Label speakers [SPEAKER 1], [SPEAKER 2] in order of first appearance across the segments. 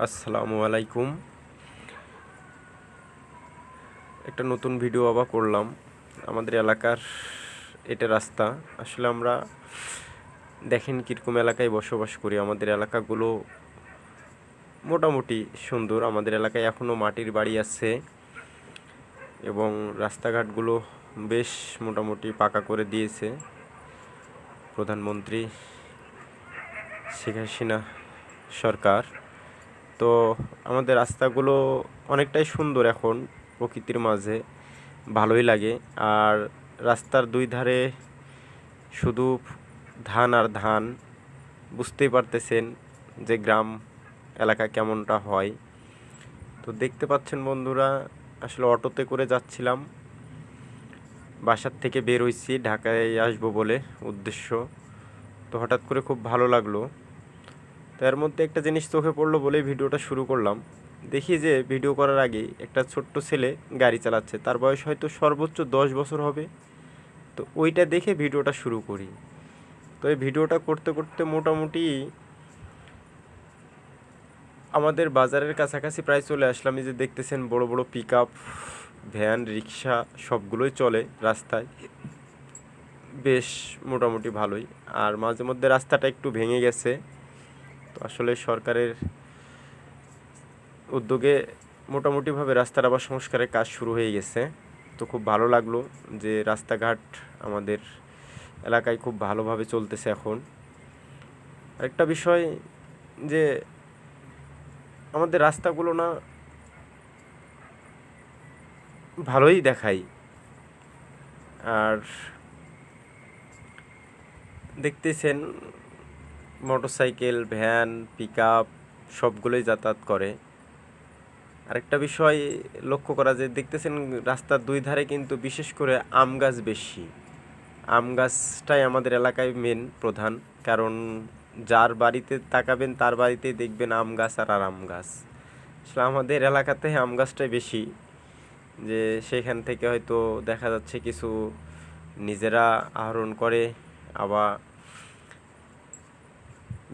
[SPEAKER 1] আসসালামু আলাইকুম। একটা নতুন ভিডিও আবার করলাম। আমাদের এলাকার এটা রাস্তা। আসলে আমরা দেখেন কীরকম এলাকায় বসবাস করি। আমাদের এলাকাগুলো মোটামুটি সুন্দর। আমাদের এলাকায় এখনও মাটির বাড়ি আছে এবং রাস্তাঘাটগুলো বেশ মোটামুটি পাকা করে দিয়েছে প্রধানমন্ত্রী শেখ হাসিনা সরকার। তো আমাদের রাস্তাগুলো অনেকটাই সুন্দর এখন প্রকৃতির মাঝে, ভালোই লাগে। আর রাস্তার দুই ধারে শুধু ধান আর ধান, বুঝতেই পারতেছেন যে গ্রাম এলাকা কেমনটা হয়। তো দেখতে পাচ্ছেন বন্ধুরা, আসলে অটোতে করে যাচ্ছিলাম, বাসার থেকে বের হয়েছি ঢাকায় আসবো বলে উদ্দেশ্য। তো হঠাৎ করে খুব ভালো লাগলো। তো এর মধ্যে একটা জিনিস চোখে পড়লো বলেই ভিডিওটা শুরু করলাম। দেখি যে ভিডিও করার আগেই একটা ছোট্ট ছেলে গাড়ি চালাচ্ছে, তার বয়স হয়তো সর্বোচ্চ 10 বছর হবে। তো ওইটা দেখে ভিডিওটা শুরু করি। তো এই ভিডিওটা করতে করতে মোটামুটি আমাদের বাজারের কাছাকাছি প্রায় চলে আসলাম। এই যে দেখতেছেন বড় বড় পিক আপ, ভ্যান, রিক্সা সবগুলোই চলে রাস্তায়, বেশ মোটামুটি ভালোই। আর মাঝে মধ্যে রাস্তাটা একটু ভেঙে গেছে। তো আসলে সরকারের উদ্যোগে মোটামুটিভাবে রাস্তার আবার সংস্কারের কাজ শুরু হয়ে গেছে। তো খুব ভালো লাগলো যে রাস্তাঘাট আমাদের এলাকায় খুব ভালোভাবে চলতেছে এখন। আরেকটা বিষয় যে আমাদের রাস্তাগুলো না ভালোই দেখায়। আর দেখতেছেন মোটরসাইকেল, ভ্যান, পিক আপ সবগুলোই যাতায়াত করে। আরেকটা বিষয় লক্ষ্য করা যায়, দেখতেছেন রাস্তার দুই ধারে কিন্তু বিশেষ করে আম গাছ বেশি। আম গাছটাই আমাদের এলাকায় মেন প্রধান, কারণ যার বাড়িতে তাকাবেন তার বাড়িতেই দেখবেন আম গাছ আর আম গাছ। আসলে আমাদের এলাকাতে আম গাছটাই বেশি, যে সেখান থেকে হয়তো দেখা যাচ্ছে কিছু নিজেরা আহরণ করে, আবার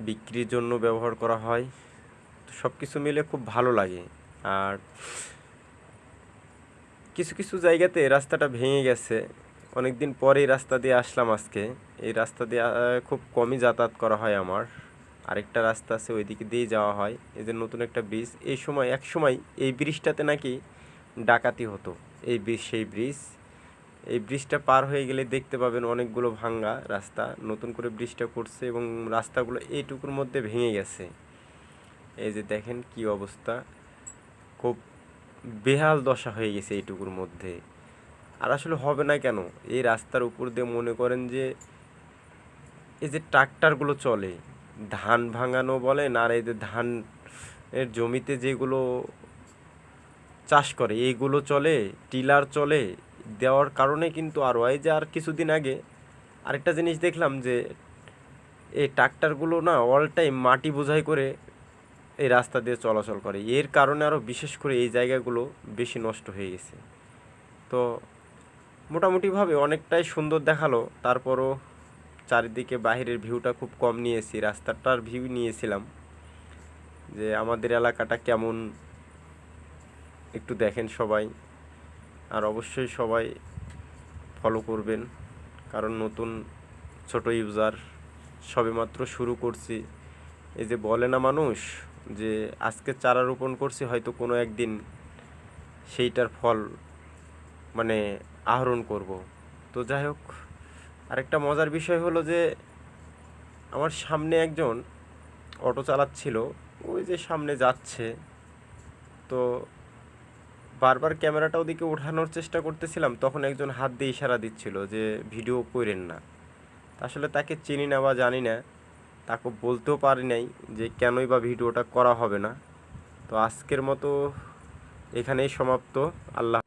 [SPEAKER 1] বিক্রির জন্য ব্যবহার করা হয়। সব কিছু মিলে খুব ভালো লাগে। আর কিছু কিছু জায়গাতে রাস্তাটা ভেঙে গেছে, অনেক দিন পরেই রাস্তা দিয়ে আসলাম আজকে। এই রাস্তা দিয়ে খুব কমই যাতায়াত করা হয় আমার। আরেকটা রাস্তা আছে ওই দিকে দিয়েই যাওয়া হয়। এই যে নতুন একটা ব্রিজ, এই সময় এক সময় এই ব্রিজটাতে নাকি ডাকাতি হতো। এই ব্রিজ সেই ব্রিজ, এই ব্রিজটা পার হয়ে গেলে দেখতে পাবেন অনেকগুলো ভাঙ্গা রাস্তা। নতুন করে ব্রিজটা করছে এবং রাস্তাগুলো এইটুকুর মধ্যে ভেঙে গেছে। এই যে দেখেন কি অবস্থা, খুব বেহাল দশা হয়ে গেছে এইটুকুর মধ্যে। আর আসলে হবে না কেন, এই রাস্তার উপর দিয়ে মনে করেন যে এই যে ট্রাক্টারগুলো চলে, ধান ভাঙানো বলেন, আর এই যে ধান এর জমিতে যেগুলো চাষ করে এইগুলো চলে, টিলার চলে, দেওয়ার কারণে কিন্তু আরও এই যে আর কিছুদিন আগে আরেকটা জিনিস দেখলাম যে এই ট্রাক্টারগুলো না অল টাইম মাটি বোঝাই করে এই রাস্তা দিয়ে চলাচল করে। এর কারণে আরও বিশেষ করে এই জায়গাগুলো বেশি নষ্ট হয়ে গেছে। তো মোটামুটিভাবে অনেকটাই সুন্দর দেখালো। তারপরও চারিদিকে বাহিরের ভিউটা খুব কম নিয়েছি, রাস্তাটার ভিউ নিয়েছিলাম যে আমাদের এলাকাটা কেমন একটু দেখেন সবাই। আর অবশ্যই সবাই ফলো করবেন, কারণ নতুন ছোট ইউজার, সবেমাত্র শুরু করছি। এই যে বলে না মানুষ যে আজকে চারা রোপণ করছি, হয়তো কোনো একদিন সেইটার ফল মানে আহরণ করব। তো যাই হোক, আরেকটা মজার বিষয় হলো যে আমার সামনে একজন অটো চালাচ্ছিল, ওই যে সামনে যাচ্ছে। তো বারবার ক্যামেরাটা ওদিকে ওঠানোর চেষ্টা করতেছিলাম, তখন একজন হাত দিয়ে ইশারা দিচ্ছিল যে ভিডিও করেন না। আসলে তাকে চিনি না বা জানি না, তাকে বলতেও পারি নাই যে কেনই বা ভিডিওটা করা হবে না। তো আজকের মতো এখানেই সমাপ্ত। আল্লাহ।